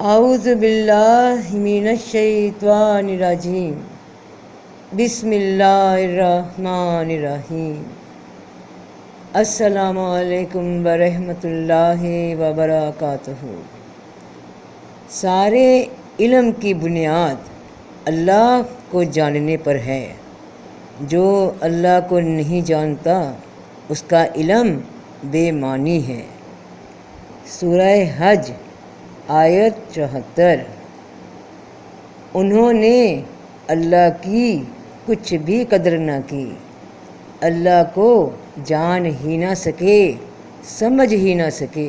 اعوذ باللہ من الشیطان الرجیم بسم اللہ الرحمن الرحیم۔ السلام علیکم ورحمۃ اللہ وبرکاتہ۔ سارے علم کی بنیاد اللہ کو جاننے پر ہے۔ جو اللہ کو نہیں جانتا اس کا علم بے معنی ہے۔ سورہ حج آیت 74۔ انہوں نے اللہ کی کچھ بھی قدر نہ کی، اللہ کو جان ہی نہ سکے، سمجھ ہی نہ سکے،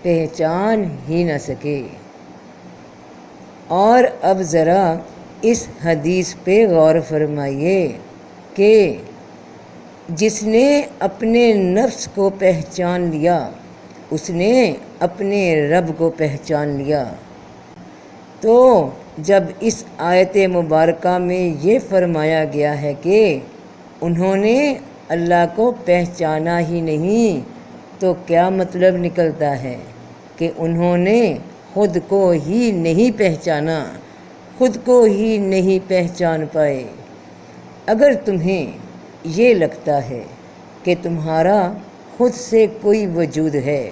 پہچان ہی نہ سکے۔ اور اب ذرا اس حدیث پہ غور فرمائیے کہ جس نے اپنے نفس کو پہچان لیا اس نے اپنے رب کو پہچان لیا۔ تو جب اس آیت مبارکہ میں یہ فرمایا گیا ہے کہ انہوں نے اللہ کو پہچانا ہی نہیں، تو کیا مطلب نکلتا ہے کہ انہوں نے خود کو ہی نہیں پہچانا، خود کو ہی نہیں پہچان پائے۔ اگر تمہیں یہ لگتا ہے کہ تمہارا خود سے کوئی وجود ہے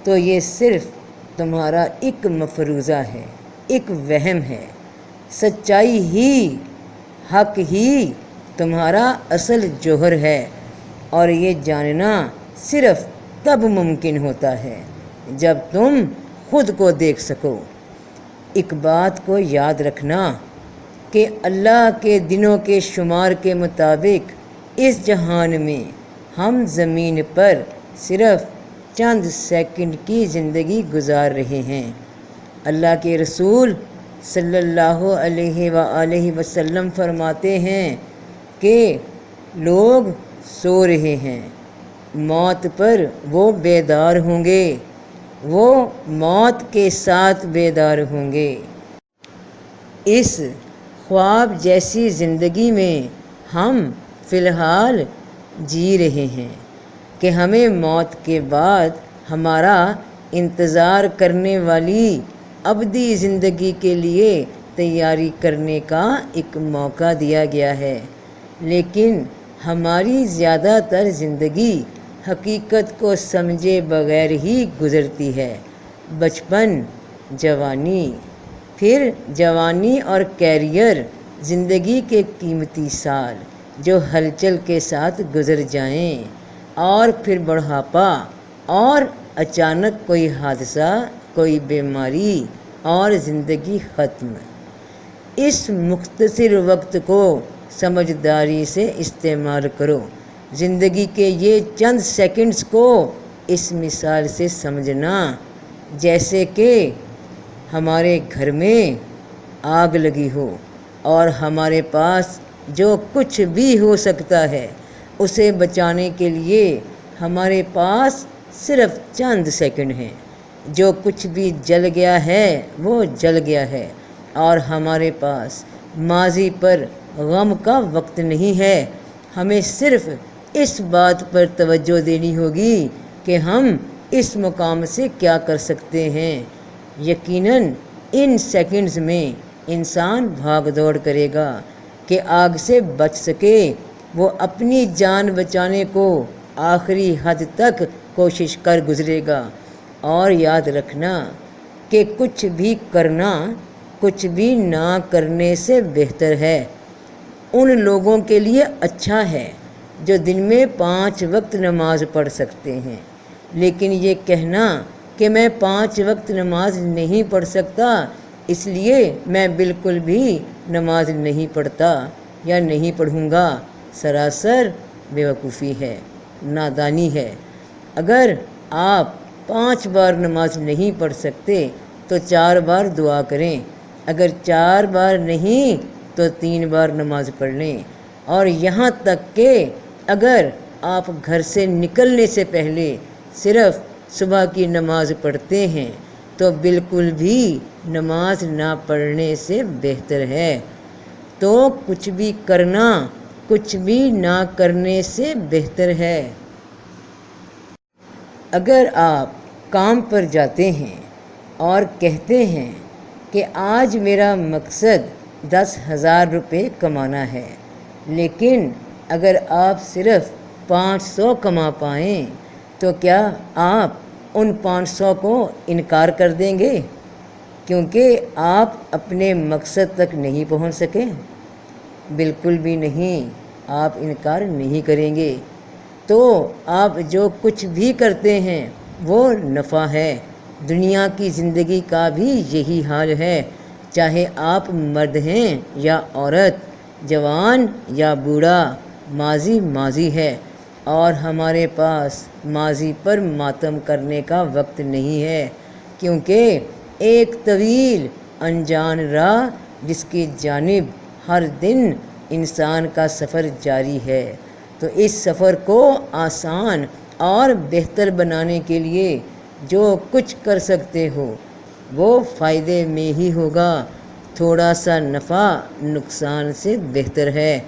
تو یہ صرف تمہارا ایک مفروضہ ہے، ایک وہم ہے۔ سچائی ہی، حق ہی تمہارا اصل جوہر ہے، اور یہ جاننا صرف تب ممکن ہوتا ہے جب تم خود کو دیکھ سکو۔ ایک بات کو یاد رکھنا کہ اللہ کے دنوں کے شمار کے مطابق اس جہان میں ہم زمین پر صرف چند سیکنڈ کی زندگی گزار رہے ہیں۔ اللہ کے رسول صلی اللہ علیہ وآلہ وسلم فرماتے ہیں کہ لوگ سو رہے ہیں، موت پر وہ بیدار ہوں گے، وہ موت کے ساتھ بیدار ہوں گے۔ اس خواب جیسی زندگی میں ہم فی الحال جی رہے ہیں کہ ہمیں موت کے بعد ہمارا انتظار کرنے والی ابدی زندگی کے لیے تیاری کرنے کا ایک موقع دیا گیا ہے، لیکن ہماری زیادہ تر زندگی حقیقت کو سمجھے بغیر ہی گزرتی ہے۔ بچپن، جوانی، پھر جوانی اور کیریئر، زندگی کے قیمتی سال جو ہلچل کے ساتھ گزر جائیں، اور پھر بڑھاپا، اور اچانک کوئی حادثہ، کوئی بیماری، اور زندگی ختم۔ اس مختصر وقت کو سمجھداری سے استعمال کرو۔ زندگی کے یہ چند سیکنڈز کو اس مثال سے سمجھنا جیسے کہ ہمارے گھر میں آگ لگی ہو اور ہمارے پاس جو کچھ بھی ہو سکتا ہے اسے بچانے کے لیے ہمارے پاس صرف چند سیکنڈ ہیں۔ جو کچھ بھی جل گیا ہے وہ جل گیا ہے، اور ہمارے پاس ماضی پر غم کا وقت نہیں ہے۔ ہمیں صرف اس بات پر توجہ دینی ہوگی کہ ہم اس مقام سے کیا کر سکتے ہیں۔ یقیناً ان سیکنڈز میں انسان بھاگ دوڑ کرے گا کہ آگ سے بچ سکے۔ وہ اپنی جان بچانے کو آخری حد تک کوشش کر گزرے گا۔ اور یاد رکھنا کہ کچھ بھی کرنا کچھ بھی نہ کرنے سے بہتر ہے۔ ان لوگوں کے لیے اچھا ہے جو دن میں 5 وقت نماز پڑھ سکتے ہیں، لیکن یہ کہنا کہ میں 5 وقت نماز نہیں پڑھ سکتا اس لیے میں بالکل بھی نماز نہیں پڑھتا یا نہیں پڑھوں گا، سراسر بیوقوفی ہے، نادانی ہے۔ اگر آپ 5 بار نماز نہیں پڑھ سکتے تو 4 بار دعا کریں، اگر 4 بار نہیں تو 3 بار نماز پڑھ لیں، اور یہاں تک کہ اگر آپ گھر سے نکلنے سے پہلے صرف صبح کی نماز پڑھتے ہیں تو بالکل بھی نماز نہ پڑھنے سے بہتر ہے۔ تو کچھ بھی کرنا کچھ بھی نہ کرنے سے بہتر ہے۔ اگر آپ کام پر جاتے ہیں اور کہتے ہیں کہ آج میرا مقصد 10,000 روپے کمانا ہے، لیکن اگر آپ صرف 500 کما پائیں تو کیا آپ ان 500 کو انکار کر دیں گے کیونکہ آپ اپنے مقصد تک نہیں پہنچ سکے؟ بالکل بھی نہیں، آپ انکار نہیں کریں گے۔ تو آپ جو کچھ بھی کرتے ہیں وہ نفع ہے۔ دنیا کی زندگی کا بھی یہی حال ہے، چاہے آپ مرد ہیں یا عورت، جوان یا بوڑھا، ماضی ماضی ہے، اور ہمارے پاس ماضی پر ماتم کرنے کا وقت نہیں ہے، کیونکہ ایک طویل انجان راہ جس کی جانب ہر دن انسان کا سفر جاری ہے۔ تو اس سفر کو آسان اور بہتر بنانے کے لیے جو کچھ کر سکتے ہو وہ فائدے میں ہی ہوگا۔ تھوڑا سا نفع نقصان سے بہتر ہے،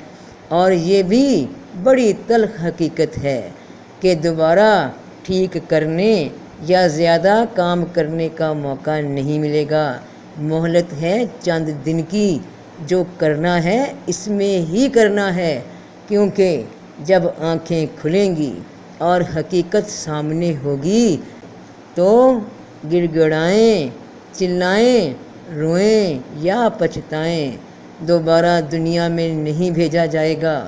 اور یہ بھی بڑی تلخ حقیقت ہے کہ دوبارہ ٹھیک کرنے یا زیادہ کام کرنے کا موقع نہیں ملے گا۔ مہلت ہے چند دن کی، جو کرنا ہے اس میں ہی کرنا ہے، کیونکہ جب آنکھیں کھلیں گی اور حقیقت سامنے ہوگی تو گڑ گڑائیں، چلائیں، روئیں یا پچھتائیں، دوبارہ دنیا میں نہیں بھیجا جائے گا۔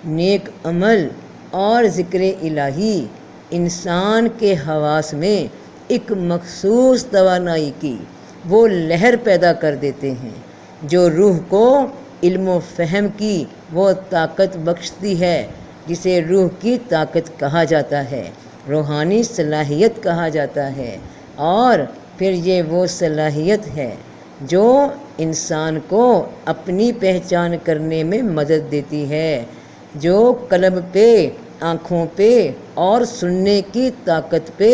نیک عمل اور ذکر الہی انسان کے حواس میں ایک مخصوص توانائی کی وہ لہر پیدا کر دیتے ہیں جو روح کو علم و فہم کی وہ طاقت بخشتی ہے جسے روح کی طاقت کہا جاتا ہے، روحانی صلاحیت کہا جاتا ہے، اور پھر یہ وہ صلاحیت ہے جو انسان کو اپنی پہچان کرنے میں مدد دیتی ہے، جو قلب پہ، آنکھوں پہ اور سننے کی طاقت پہ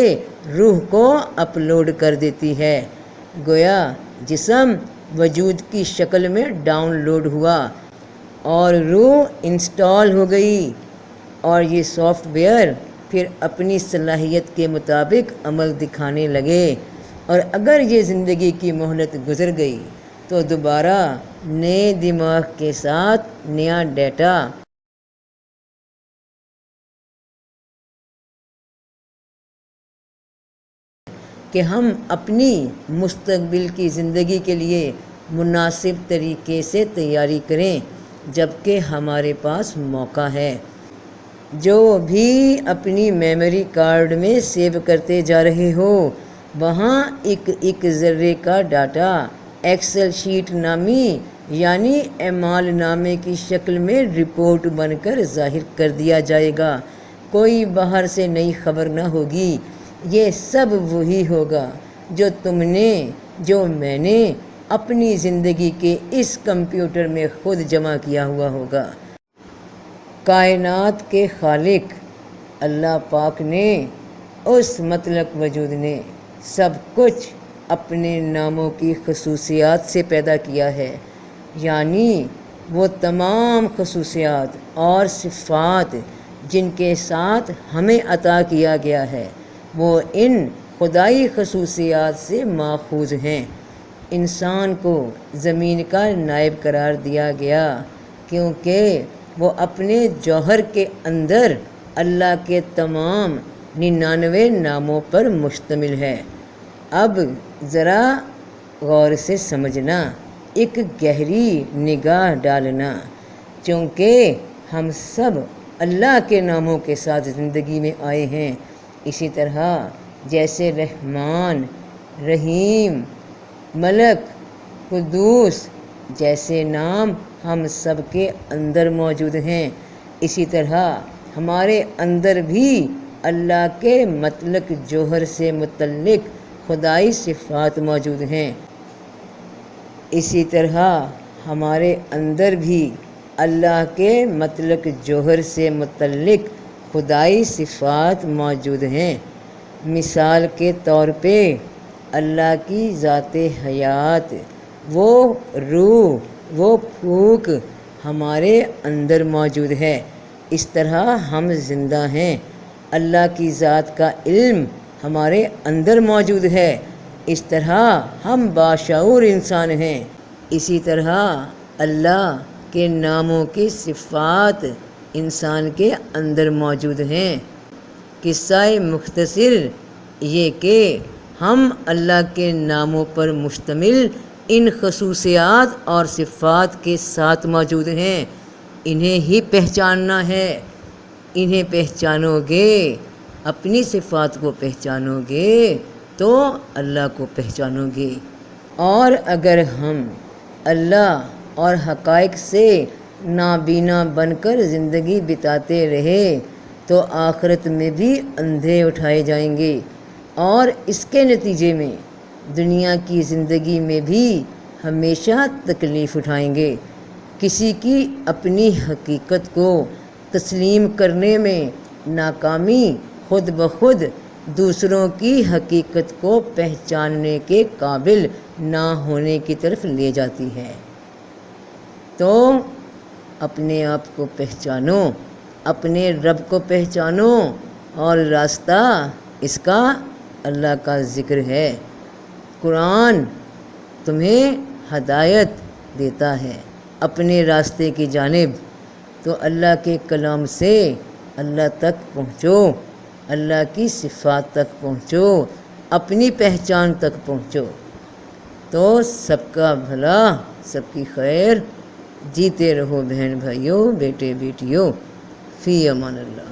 روح کو اپلوڈ کر دیتی ہے۔ گویا جسم وجود کی شکل میں ڈاؤن لوڈ ہوا اور روح انسٹال ہو گئی، اور یہ سافٹ ویئر پھر اپنی صلاحیت کے مطابق عمل دکھانے لگے، اور اگر یہ زندگی کی مہلت گزر گئی تو دوبارہ نئے دماغ کے ساتھ نیا ڈیٹا کہ ہم اپنی مستقبل کی زندگی کے لیے مناسب طریقے سے تیاری کریں جبکہ ہمارے پاس موقع ہے۔ جو بھی اپنی میموری کارڈ میں سیو کرتے جا رہے ہو، وہاں ایک ایک ذرے کا ڈاٹا ایکسل شیٹ نامی یعنی اعمال نامے کی شکل میں رپورٹ بن کر ظاہر کر دیا جائے گا۔ کوئی باہر سے نئی خبر نہ ہوگی، یہ سب وہی ہوگا جو تم نے، جو میں نے اپنی زندگی کے اس کمپیوٹر میں خود جمع کیا ہوا ہوگا۔ کائنات کے خالق اللہ پاک نے، اس مطلق وجود نے سب کچھ اپنے ناموں کی خصوصیات سے پیدا کیا ہے، یعنی وہ تمام خصوصیات اور صفات جن کے ساتھ ہمیں عطا کیا گیا ہے وہ ان خدائی خصوصیات سے ماخوذ ہیں۔ انسان کو زمین کا نائب قرار دیا گیا کیونکہ وہ اپنے جوہر کے اندر اللہ کے تمام 99 ناموں پر مشتمل ہے۔ اب ذرا غور سے سمجھنا، ایک گہری نگاہ ڈالنا، چونکہ ہم سب اللہ کے ناموں کے ساتھ زندگی میں آئے ہیں، اسی طرح جیسے رحمان، رحیم، ملک، قدوس جیسے نام ہم سب کے اندر موجود ہیں، اسی طرح ہمارے اندر بھی اللہ کے مطلق جوہر سے متعلق خدائی صفات موجود ہیں۔ اسی طرح ہمارے اندر بھی اللہ کے مطلق جوہر سے متعلق خدائی صفات موجود ہیں۔ مثال کے طور پہ اللہ کی ذات حیات، وہ روح، وہ پھونک ہمارے اندر موجود ہے، اس طرح ہم زندہ ہیں۔ اللہ کی ذات کا علم ہمارے اندر موجود ہے، اس طرح ہم باشعور انسان ہیں، اسی طرح اللہ کے ناموں کی صفات انسان کے اندر موجود ہیں۔ قصہ مختصر یہ کہ ہم اللہ کے ناموں پر مشتمل ان خصوصیات اور صفات کے ساتھ موجود ہیں، انہیں ہی پہچاننا ہے۔ انہیں پہچانو گے، اپنی صفات کو پہچانو گے تو اللہ کو پہچانو گے۔ اور اگر ہم اللہ اور حقائق سے نابینا بن کر زندگی بتاتے رہے تو آخرت میں بھی اندھے اٹھائے جائیں گے، اور اس کے نتیجے میں دنیا کی زندگی میں بھی ہمیشہ تکلیف اٹھائیں گے۔ کسی کی اپنی حقیقت کو تسلیم کرنے میں ناکامی خود بخود دوسروں کی حقیقت کو پہچاننے کے قابل نہ ہونے کی طرف لے جاتی ہے۔ تو اپنے آپ کو پہچانو، اپنے رب کو پہچانو، اور راستہ اس کا اللہ کا ذکر ہے۔ قرآن تمہیں ہدایت دیتا ہے اپنے راستے کی جانب، تو اللہ کے کلام سے اللہ تک پہنچو، اللہ کی صفات تک پہنچو، اپنی پہچان تک پہنچو، تو سب کا بھلا، سب کی خیر۔ جیتے رہو بہن بھائیوں، بیٹے بیٹیوں، فی امان اللہ۔